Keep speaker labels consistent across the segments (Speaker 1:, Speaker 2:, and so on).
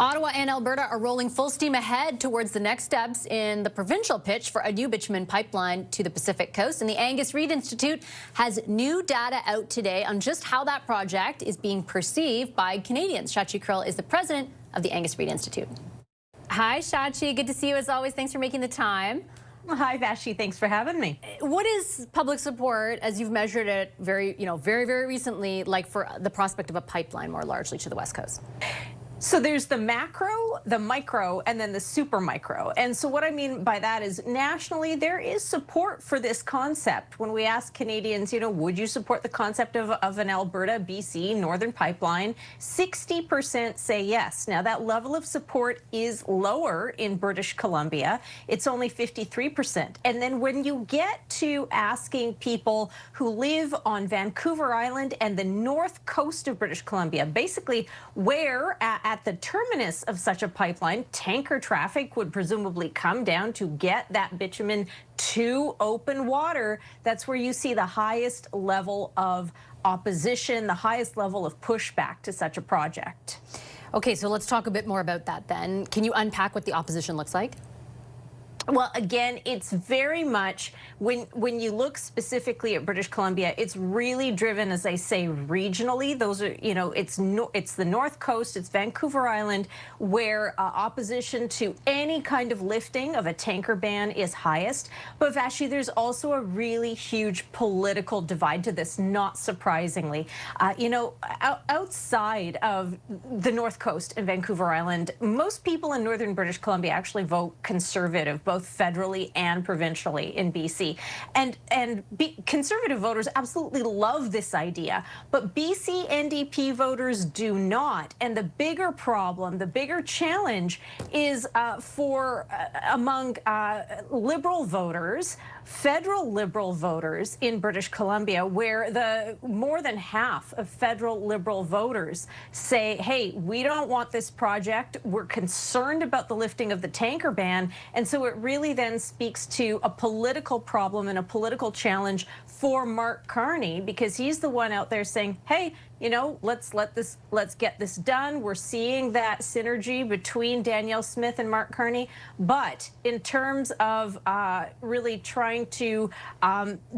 Speaker 1: Ottawa and Alberta are rolling full steam ahead towards the next steps in the provincial pitch for a new bitumen pipeline to the Pacific Coast. And the Angus Reid Institute has new data out today on just how that project is being perceived by Canadians. Shachi Kurl is the president of the Angus Reid Institute. Hi, Shachi. Good to see you as always. Thanks for making the time.
Speaker 2: Hi, Vashi. Thanks for having me.
Speaker 1: What is public support, as you've measured it very recently, like for the prospect of a pipeline more largely to the West Coast?
Speaker 2: So there's the macro, the micro, and then the super micro. And so what I mean by that is nationally, there is support for this concept. When we ask Canadians, would you support the concept of an Alberta-B.C. northern pipeline, 60% say yes. Now, that level of support is lower in British Columbia. It's only 53%. And then when you get to asking people who live on Vancouver Island and the north coast of British Columbia, basically where at the terminus of such a pipeline, tanker traffic would presumably come down to get that bitumen to open water. That's where you see the highest level of opposition, the highest level of pushback to such a project.
Speaker 1: Okay, so let's talk a bit more about that then. Can you unpack what the opposition looks like?
Speaker 2: Well, again, it's very much, when you look specifically at British Columbia, it's really driven, as I say, regionally. Those are, it's the North Coast, it's Vancouver Island, where opposition to any kind of lifting of a tanker ban is highest. But Vashi, there's also a really huge political divide to this, not surprisingly. Outside of the North Coast and Vancouver Island, most people in northern British Columbia actually vote Conservative, both federally and provincially in BC. And Conservative voters absolutely love this idea, but BC NDP voters do not. And the bigger problem, the bigger challenge is among Liberal voters, federal Liberal voters in British Columbia, where more than half of federal Liberal voters say, hey, we don't want this project. We're concerned about the lifting of the tanker ban. And so it really then speaks to a political problem and a political challenge for Mark Carney, because he's the one out there saying, hey, let's get this done. We're seeing that synergy between Danielle Smith and Mark Carney. But in terms of really trying to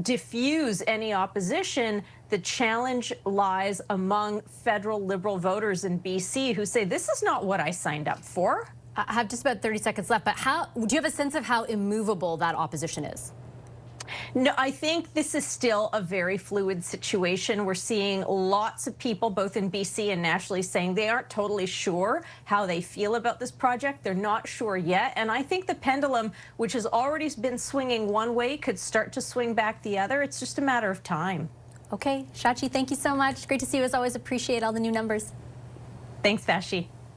Speaker 2: diffuse any opposition, the challenge lies among federal Liberal voters in BC who say, this is not what I signed up for.
Speaker 1: I have just about 30 seconds left, but do you have a sense of how immovable that opposition is?
Speaker 2: No, I think this is still a very fluid situation. We're seeing lots of people, both in BC and nationally, saying they aren't totally sure how they feel about this project. They're not sure yet. And I think the pendulum, which has already been swinging one way, could start to swing back the other. It's just a matter of time.
Speaker 1: Okay, Shachi, thank you so much. Great to see you as always. Appreciate all the new numbers.
Speaker 2: Thanks, Vashi.